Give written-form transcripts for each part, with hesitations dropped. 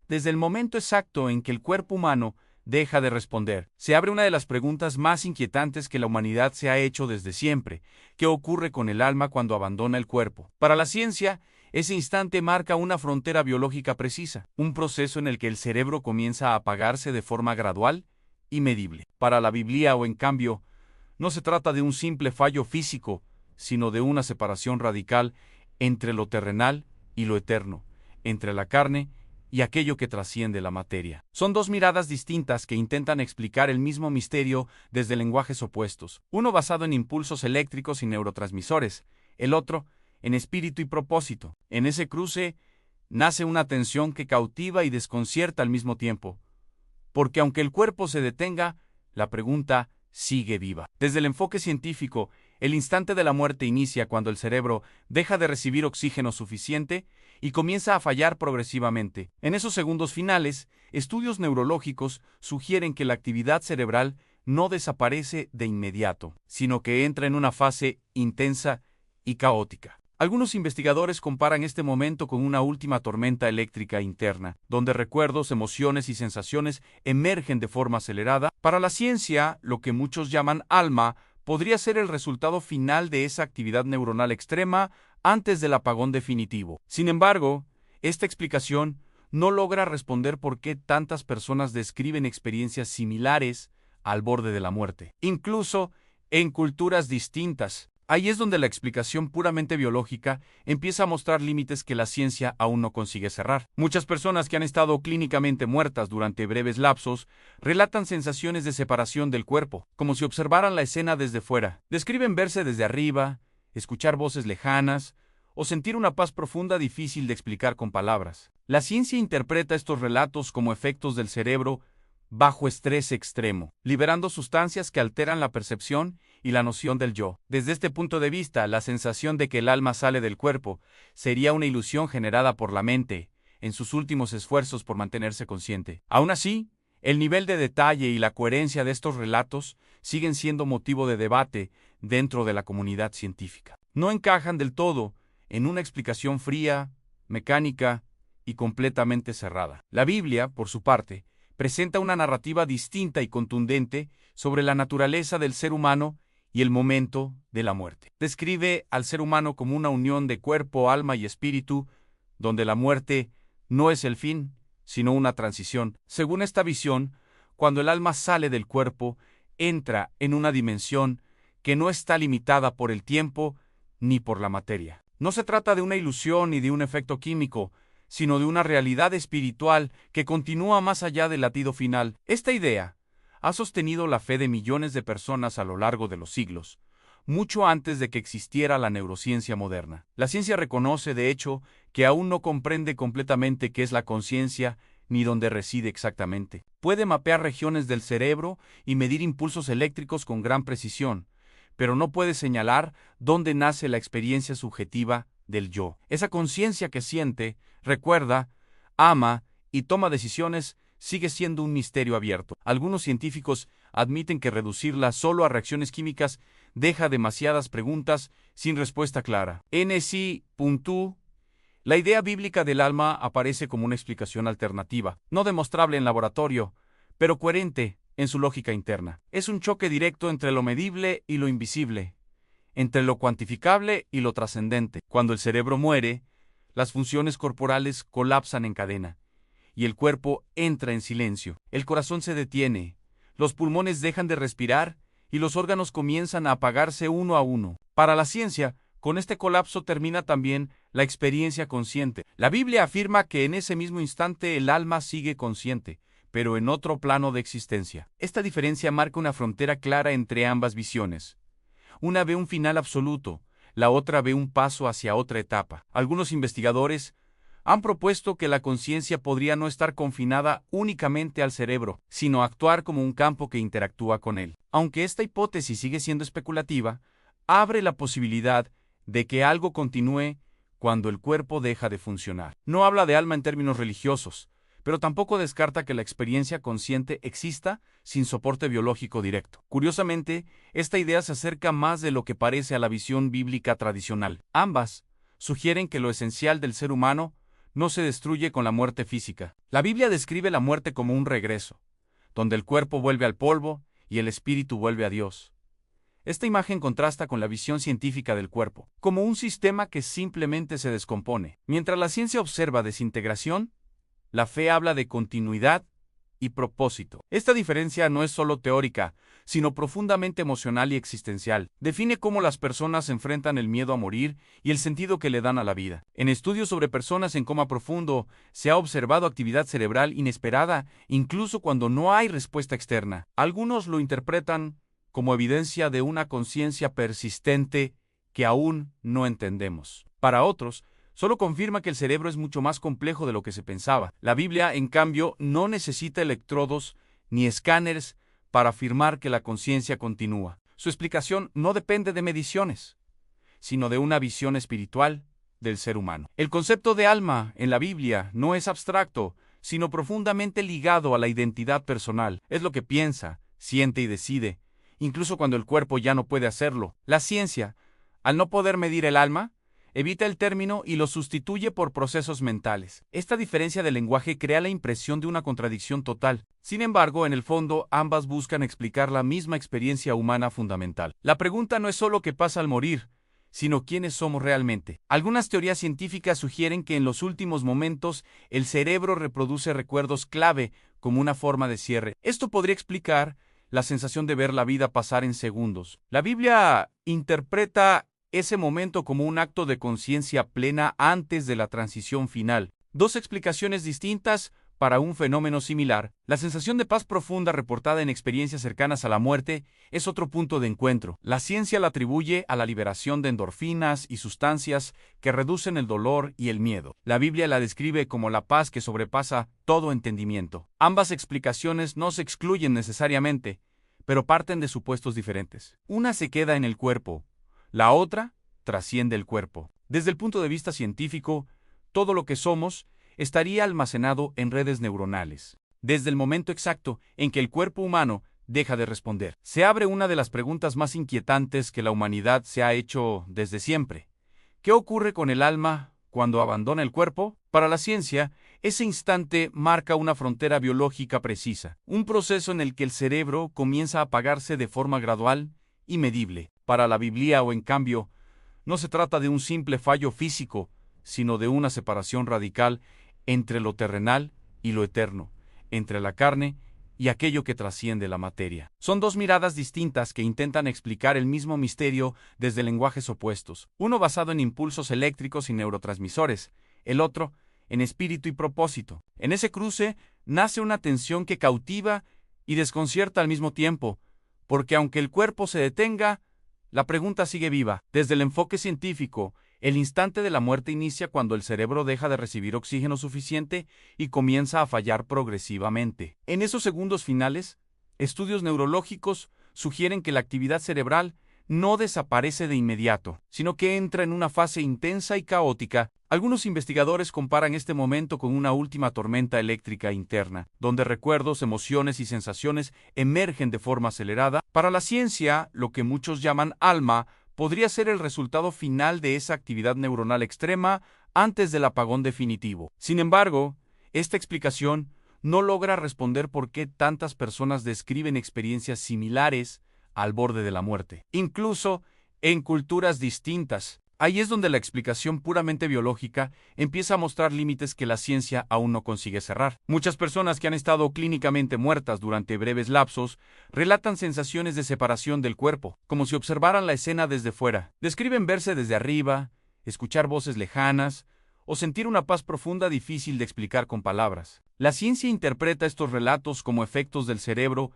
desde el momento exacto en que el cuerpo humano deja de responder, se abre una de las preguntas más inquietantes que la humanidad se ha hecho desde siempre: ¿qué ocurre con el alma cuando abandona el cuerpo? Para la ciencia, ese instante marca una frontera biológica precisa, un proceso en el que el cerebro comienza a apagarse de forma gradual y medible. Para la Biblia, en cambio, no se trata de un simple fallo físico, sino de una separación radical entre lo terrenal y lo eterno, entre la carne y aquello que trasciende la materia. Son dos miradas distintas que intentan explicar el mismo misterio desde lenguajes opuestos, uno basado en impulsos eléctricos y neurotransmisores, el otro en espíritu y propósito. En ese cruce nace una tensión que cautiva y desconcierta al mismo tiempo, porque aunque el cuerpo se detenga, la pregunta sigue viva. Desde el enfoque científico, el instante de la muerte inicia cuando el cerebro deja de recibir oxígeno suficiente y comienza a fallar progresivamente. En esos segundos finales, estudios neurológicos sugieren que la actividad cerebral no desaparece de inmediato, sino que entra en una fase intensa y caótica. Algunos investigadores comparan este momento con una última tormenta eléctrica interna, donde recuerdos, emociones y sensaciones emergen de forma acelerada. Para la ciencia, lo que muchos llaman alma podría ser el resultado final de esa actividad neuronal extrema antes del apagón definitivo. Sin embargo, esta explicación no logra responder por qué tantas personas describen experiencias similares al borde de la muerte, incluso en culturas distintas. Ahí es donde la explicación puramente biológica empieza a mostrar límites que la ciencia aún no consigue cerrar. Muchas personas que han estado clínicamente muertas durante breves lapsos relatan sensaciones de separación del cuerpo, como si observaran la escena desde fuera. Describen verse desde arriba, escuchar voces lejanas o sentir una paz profunda difícil de explicar con palabras. La ciencia interpreta estos relatos como efectos del cerebro bajo estrés extremo, liberando sustancias que alteran la percepción y la noción del yo. Desde este punto de vista, la sensación de que el alma sale del cuerpo sería una ilusión generada por la mente en sus últimos esfuerzos por mantenerse consciente. Aún así, el nivel de detalle y la coherencia de estos relatos siguen siendo motivo de debate dentro de la comunidad científica. No encajan del todo en una explicación fría, mecánica y completamente cerrada. La Biblia, por su parte, presenta una narrativa distinta y contundente sobre la naturaleza del ser humano y el momento de la muerte. Describe al ser humano como una unión de cuerpo, alma y espíritu, donde la muerte no es el fin, sino una transición. Según esta visión, cuando el alma sale del cuerpo, entra en una dimensión que no está limitada por el tiempo ni por la materia. No se trata de una ilusión ni de un efecto químico, sino de una realidad espiritual que continúa más allá del latido final. Esta idea ha sostenido la fe de millones de personas a lo largo de los siglos, mucho antes de que existiera la neurociencia moderna. La ciencia reconoce, de hecho, que aún no comprende completamente qué es la conciencia ni dónde reside exactamente. Puede mapear regiones del cerebro y medir impulsos eléctricos con gran precisión, pero no puede señalar dónde nace la experiencia subjetiva del yo. Esa conciencia que siente, recuerda, ama y toma decisiones sigue siendo un misterio abierto. Algunos científicos admiten que reducirla solo a reacciones químicas deja demasiadas preguntas sin respuesta clara. NC.U. La idea bíblica del alma aparece como una explicación alternativa, no demostrable en laboratorio, pero coherente en su lógica interna. Es un choque directo entre lo medible y lo invisible, entre lo cuantificable y lo trascendente. Cuando el cerebro muere, las funciones corporales colapsan en cadena, y el cuerpo entra en silencio. El corazón se detiene, los pulmones dejan de respirar, y los órganos comienzan a apagarse uno a uno. Para la ciencia, con este colapso termina también la experiencia consciente. La Biblia afirma que en ese mismo instante el alma sigue consciente, pero en otro plano de existencia. Esta diferencia marca una frontera clara entre ambas visiones. Una ve un final absoluto, la otra ve un paso hacia otra etapa. Algunos investigadores han propuesto que la conciencia podría no estar confinada únicamente al cerebro, sino actuar como un campo que interactúa con él. Aunque esta hipótesis sigue siendo especulativa, abre la posibilidad de que algo continúe cuando el cuerpo deja de funcionar. No habla de alma en términos religiosos, pero tampoco descarta que la experiencia consciente exista sin soporte biológico directo. Curiosamente, esta idea se acerca más de lo que parece a la visión bíblica tradicional. Ambas sugieren que lo esencial del ser humano no se destruye con la muerte física. La Biblia describe la muerte como un regreso, donde el cuerpo vuelve al polvo y el espíritu vuelve a Dios. Esta imagen contrasta con la visión científica del cuerpo, como un sistema que simplemente se descompone. Mientras la ciencia observa desintegración, la fe habla de continuidad y propósito. Esta diferencia no es solo teórica, sino profundamente emocional y existencial. Define cómo las personas enfrentan el miedo a morir y el sentido que le dan a la vida. En estudios sobre personas en coma profundo, se ha observado actividad cerebral inesperada, incluso cuando no hay respuesta externa. Algunos lo interpretan como evidencia de una conciencia persistente que aún no entendemos. Para otros, solo confirma que el cerebro es mucho más complejo de lo que se pensaba. La Biblia, en cambio, no necesita electrodos ni escáneres para afirmar que la conciencia continúa. Su explicación no depende de mediciones, sino de una visión espiritual del ser humano. El concepto de alma en la Biblia no es abstracto, sino profundamente ligado a la identidad personal. Es lo que piensa, siente y decide, incluso cuando el cuerpo ya no puede hacerlo. La ciencia, al no poder medir el alma, evita el término y lo sustituye por procesos mentales. Esta diferencia de lenguaje crea la impresión de una contradicción total. Sin embargo, en el fondo, ambas buscan explicar la misma experiencia humana fundamental. La pregunta no es solo qué pasa al morir, sino quiénes somos realmente. Algunas teorías científicas sugieren que en los últimos momentos el cerebro reproduce recuerdos clave como una forma de cierre. Esto podría explicar la sensación de ver la vida pasar en segundos. La Biblia interpreta ese momento como un acto de conciencia plena antes de la transición final. Dos explicaciones distintas para un fenómeno similar. La sensación de paz profunda reportada en experiencias cercanas a la muerte es otro punto de encuentro. La ciencia la atribuye a la liberación de endorfinas y sustancias que reducen el dolor y el miedo. La Biblia la describe como la paz que sobrepasa todo entendimiento. Ambas explicaciones no se excluyen necesariamente, pero parten de supuestos diferentes. Una se queda en el cuerpo, la otra trasciende el cuerpo. Desde el punto de vista científico, todo lo que somos estaría almacenado en redes neuronales. Desde el momento exacto en que el cuerpo humano deja de responder, se abre una de las preguntas más inquietantes que la humanidad se ha hecho desde siempre. ¿Qué ocurre con el alma cuando abandona el cuerpo? Para la ciencia, ese instante marca una frontera biológica precisa, un proceso en el que el cerebro comienza a apagarse de forma gradual y medible. Para la Biblia, en cambio, no se trata de un simple fallo físico, sino de una separación radical entre lo terrenal y lo eterno, entre la carne y aquello que trasciende la materia. Son dos miradas distintas que intentan explicar el mismo misterio desde lenguajes opuestos, uno basado en impulsos eléctricos y neurotransmisores, el otro en espíritu y propósito. En ese cruce nace una tensión que cautiva y desconcierta al mismo tiempo, porque aunque el cuerpo se detenga, la pregunta sigue viva. Desde el enfoque científico, el instante de la muerte inicia cuando el cerebro deja de recibir oxígeno suficiente y comienza a fallar progresivamente. En esos segundos finales, estudios neurológicos sugieren que la actividad cerebral no desaparece de inmediato, sino que entra en una fase intensa y caótica. Algunos investigadores comparan este momento con una última tormenta eléctrica interna, donde recuerdos, emociones y sensaciones emergen de forma acelerada. Para la ciencia, lo que muchos llaman alma podría ser el resultado final de esa actividad neuronal extrema antes del apagón definitivo. Sin embargo, esta explicación no logra responder por qué tantas personas describen experiencias similares al borde de la muerte, incluso en culturas distintas. Ahí es donde la explicación puramente biológica empieza a mostrar límites que la ciencia aún no consigue cerrar. Muchas personas que han estado clínicamente muertas durante breves lapsos relatan sensaciones de separación del cuerpo, como si observaran la escena desde fuera. Describen verse desde arriba, escuchar voces lejanas o sentir una paz profunda difícil de explicar con palabras. La ciencia interpreta estos relatos como efectos del cerebro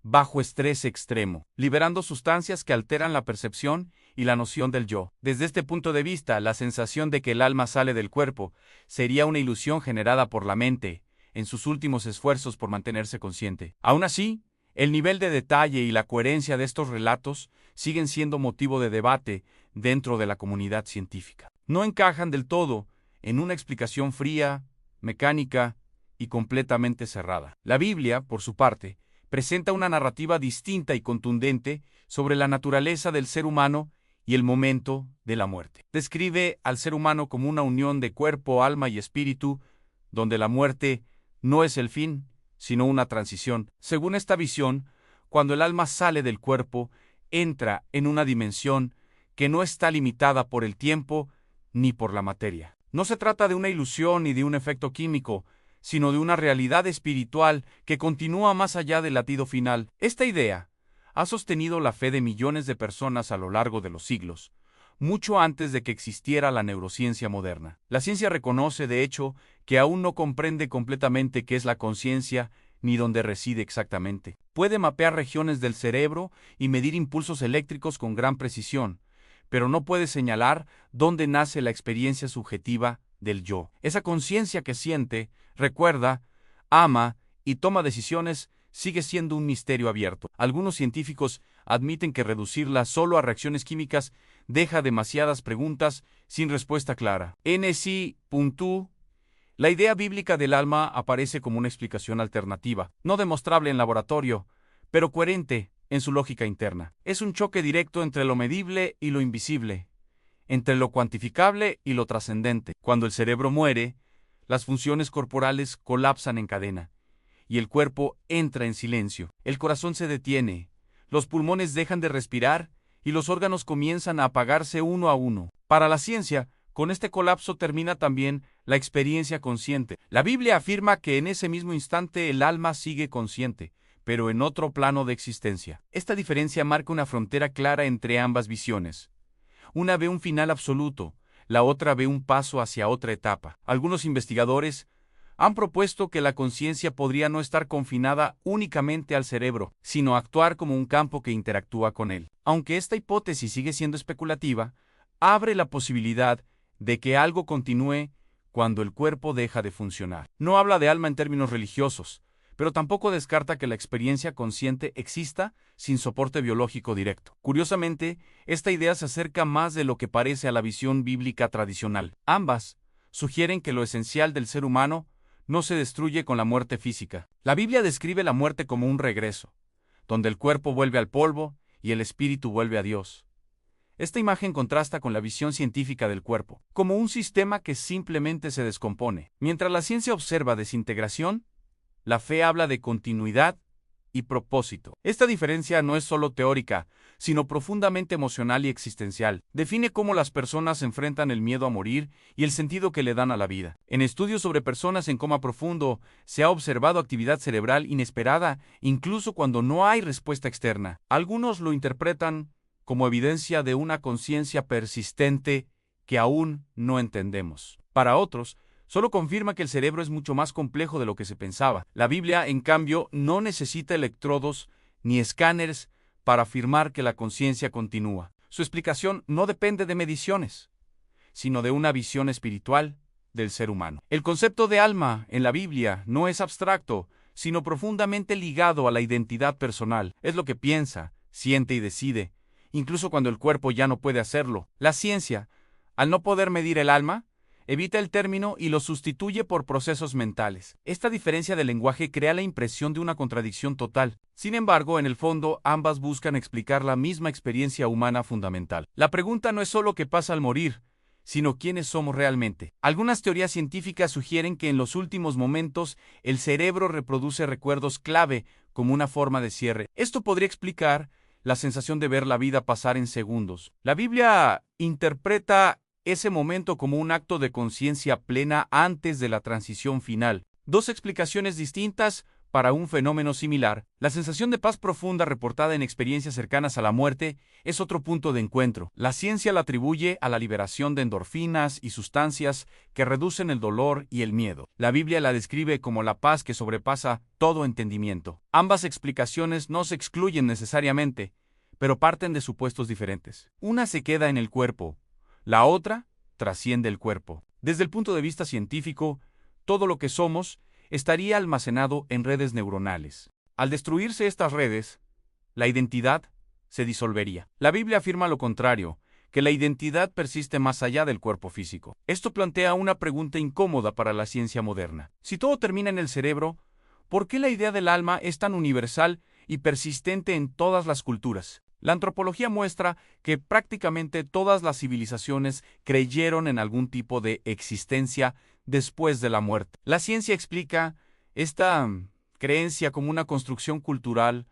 bajo estrés extremo, liberando sustancias que alteran la percepción y la noción del yo. Desde este punto de vista, la sensación de que el alma sale del cuerpo sería una ilusión generada por la mente en sus últimos esfuerzos por mantenerse consciente. Aún así, el nivel de detalle y la coherencia de estos relatos siguen siendo motivo de debate dentro de la comunidad científica. No encajan del todo en una explicación fría, mecánica y completamente cerrada. La Biblia, por su parte, presenta una narrativa distinta y contundente sobre la naturaleza del ser humano y el momento de la muerte. Describe al ser humano como una unión de cuerpo, alma y espíritu, donde la muerte no es el fin, sino una transición. Según esta visión, cuando el alma sale del cuerpo, entra en una dimensión que no está limitada por el tiempo ni por la materia. No se trata de una ilusión ni de un efecto químico, sino de una realidad espiritual que continúa más allá del latido final. Esta idea ha sostenido la fe de millones de personas a lo largo de los siglos, mucho antes de que existiera la neurociencia moderna. La ciencia reconoce, de hecho, que aún no comprende completamente qué es la conciencia ni dónde reside exactamente. Puede mapear regiones del cerebro y medir impulsos eléctricos con gran precisión, pero no puede señalar dónde nace la experiencia subjetiva del yo. Esa conciencia que siente, recuerda, ama y toma decisiones sigue siendo un misterio abierto. Algunos científicos admiten que reducirla solo a reacciones químicas deja demasiadas preguntas sin respuesta clara. NC.U. La idea bíblica del alma aparece como una explicación alternativa, no demostrable en laboratorio, pero coherente en su lógica interna. Es un choque directo entre lo medible y lo invisible, entre lo cuantificable y lo trascendente. Cuando el cerebro muere, las funciones corporales colapsan en cadena, y el cuerpo entra en silencio. El corazón se detiene, los pulmones dejan de respirar y los órganos comienzan a apagarse uno a uno. Para la ciencia, con este colapso termina también la experiencia consciente. La Biblia afirma que en ese mismo instante el alma sigue consciente, pero en otro plano de existencia. Esta diferencia marca una frontera clara entre ambas visiones. Una ve un final absoluto, la otra ve un paso hacia otra etapa. Algunos investigadores han propuesto que la conciencia podría no estar confinada únicamente al cerebro, sino actuar como un campo que interactúa con él. Aunque esta hipótesis sigue siendo especulativa, abre la posibilidad de que algo continúe cuando el cuerpo deja de funcionar. No habla de alma en términos religiosos, pero tampoco descarta que la experiencia consciente exista sin soporte biológico directo. Curiosamente, esta idea se acerca más de lo que parece a la visión bíblica tradicional. Ambas sugieren que lo esencial del ser humano no se destruye con la muerte física. La Biblia describe la muerte como un regreso, donde el cuerpo vuelve al polvo y el espíritu vuelve a Dios. Esta imagen contrasta con la visión científica del cuerpo, como un sistema que simplemente se descompone. Mientras la ciencia observa desintegración, la fe habla de continuidad y propósito. Esta diferencia no es solo teórica, sino profundamente emocional y existencial. Define cómo las personas enfrentan el miedo a morir y el sentido que le dan a la vida. En estudios sobre personas en coma profundo, se ha observado actividad cerebral inesperada, incluso cuando no hay respuesta externa. Algunos lo interpretan como evidencia de una conciencia persistente que aún no entendemos. Para otros, solo confirma que el cerebro es mucho más complejo de lo que se pensaba. La Biblia, en cambio, no necesita electrodos ni escáneres para afirmar que la conciencia continúa. Su explicación no depende de mediciones, sino de una visión espiritual del ser humano. El concepto de alma en la Biblia no es abstracto, sino profundamente ligado a la identidad personal. Es lo que piensa, siente y decide, incluso cuando el cuerpo ya no puede hacerlo. La ciencia, al no poder medir el alma, evita el término y lo sustituye por procesos mentales. Esta diferencia de lenguaje crea la impresión de una contradicción total. Sin embargo, en el fondo, ambas buscan explicar la misma experiencia humana fundamental. La pregunta no es solo qué pasa al morir, sino quiénes somos realmente. Algunas teorías científicas sugieren que en los últimos momentos el cerebro reproduce recuerdos clave como una forma de cierre. Esto podría explicar la sensación de ver la vida pasar en segundos. La Biblia interpreta ese momento como un acto de conciencia plena antes de la transición final. Dos explicaciones distintas para un fenómeno similar. La sensación de paz profunda reportada en experiencias cercanas a la muerte es otro punto de encuentro. La ciencia la atribuye a la liberación de endorfinas y sustancias que reducen el dolor y el miedo. La Biblia la describe como la paz que sobrepasa todo entendimiento. Ambas explicaciones no se excluyen necesariamente, pero parten de supuestos diferentes. Una se queda en el cuerpo, la otra trasciende el cuerpo. Desde el punto de vista científico, todo lo que somos estaría almacenado en redes neuronales. Al destruirse estas redes, la identidad se disolvería. La Biblia afirma lo contrario, que la identidad persiste más allá del cuerpo físico. Esto plantea una pregunta incómoda para la ciencia moderna. Si todo termina en el cerebro, ¿por qué la idea del alma es tan universal y persistente en todas las culturas? La antropología muestra que prácticamente todas las civilizaciones creyeron en algún tipo de existencia después de la muerte. La ciencia explica esta creencia como una construcción cultural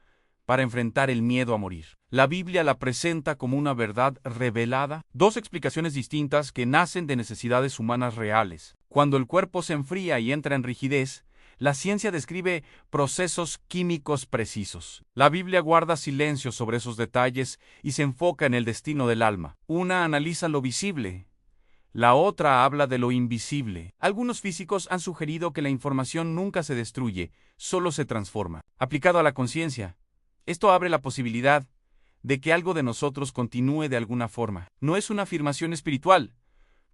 para enfrentar el miedo a morir. La Biblia la presenta como una verdad revelada, dos explicaciones distintas que nacen de necesidades humanas reales. Cuando el cuerpo se enfría y entra en rigidez, la ciencia describe procesos químicos precisos. La Biblia guarda silencio sobre esos detalles y se enfoca en el destino del alma. Una analiza lo visible, la otra habla de lo invisible. Algunos físicos han sugerido que la información nunca se destruye, solo se transforma. Aplicado a la conciencia, esto abre la posibilidad de que algo de nosotros continúe de alguna forma. No es una afirmación espiritual,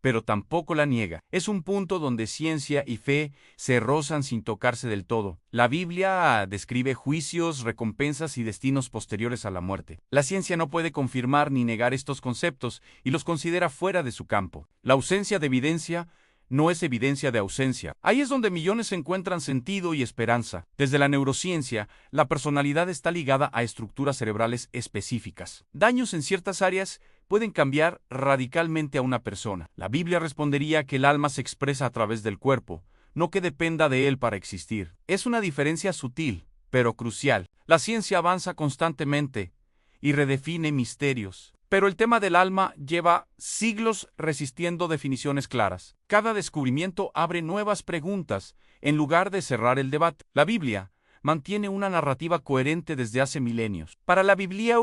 pero tampoco la niega. Es un punto donde ciencia y fe se rozan sin tocarse del todo. La Biblia describe juicios, recompensas y destinos posteriores a la muerte. La ciencia no puede confirmar ni negar estos conceptos y los considera fuera de su campo. La ausencia de evidencia no es evidencia de ausencia. Ahí es donde millones encuentran sentido y esperanza. Desde la neurociencia, la personalidad está ligada a estructuras cerebrales específicas. Daños en ciertas áreas pueden cambiar radicalmente a una persona. La Biblia respondería que el alma se expresa a través del cuerpo, no que dependa de él para existir. Es una diferencia sutil, pero crucial. La ciencia avanza constantemente y redefine misterios. Pero el tema del alma lleva siglos resistiendo definiciones claras. Cada descubrimiento abre nuevas preguntas, en lugar de cerrar el debate. La Biblia mantiene una narrativa coherente desde hace milenios. Para la Biblia,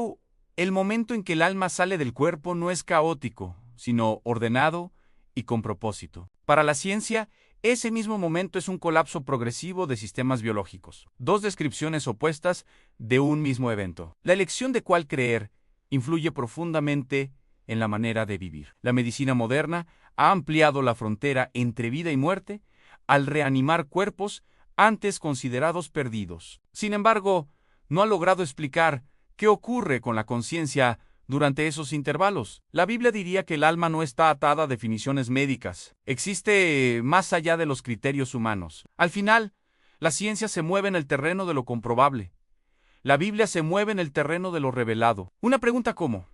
el momento en que el alma sale del cuerpo no es caótico, sino ordenado y con propósito. Para la ciencia, ese mismo momento es un colapso progresivo de sistemas biológicos. Dos descripciones opuestas de un mismo evento. La elección de cuál creer influye profundamente en la manera de vivir. La medicina moderna ha ampliado la frontera entre vida y muerte al reanimar cuerpos antes considerados perdidos. Sin embargo, no ha logrado explicar qué ocurre con la conciencia durante esos intervalos. La Biblia diría que el alma no está atada a definiciones médicas. Existe más allá de los criterios humanos. Al final, la ciencia se mueve en el terreno de lo comprobable. La Biblia se mueve en el terreno de lo revelado. Una pregunta ¿cómo?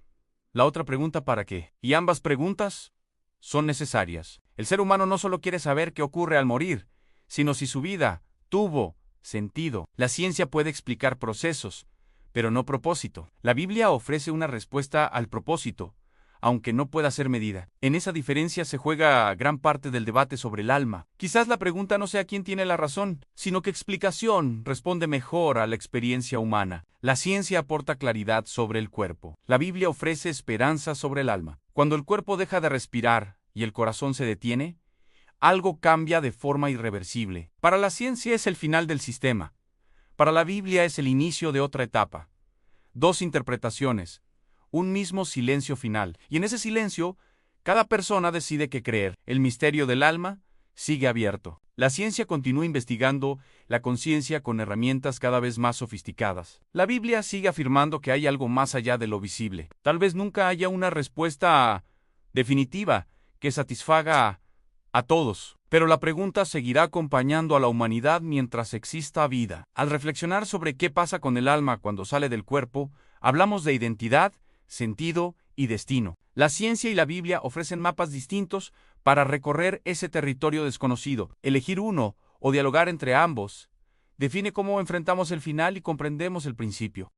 La otra pregunta ¿para qué? Y ambas preguntas son necesarias. El ser humano no solo quiere saber qué ocurre al morir, sino si su vida tuvo sentido. La ciencia puede explicar procesos, pero no propósito. La Biblia ofrece una respuesta al propósito, aunque no pueda ser medida. En esa diferencia se juega gran parte del debate sobre el alma. Quizás la pregunta no sea quién tiene la razón, sino qué explicación responde mejor a la experiencia humana. La ciencia aporta claridad sobre el cuerpo. La Biblia ofrece esperanza sobre el alma. Cuando el cuerpo deja de respirar y el corazón se detiene, algo cambia de forma irreversible. Para la ciencia es el final del sistema. Para la Biblia es el inicio de otra etapa. Dos interpretaciones, un mismo silencio final. Y en ese silencio, cada persona decide qué creer. El misterio del alma sigue abierto. La ciencia continúa investigando la conciencia con herramientas cada vez más sofisticadas. La Biblia sigue afirmando que hay algo más allá de lo visible. Tal vez nunca haya una respuesta definitiva que satisfaga a todos, pero la pregunta seguirá acompañando a la humanidad mientras exista vida. Al reflexionar sobre qué pasa con el alma cuando sale del cuerpo, hablamos de identidad, sentido y destino. La ciencia y la Biblia ofrecen mapas distintos para recorrer ese territorio desconocido. Elegir uno o dialogar entre ambos define cómo enfrentamos el final y comprendemos el principio.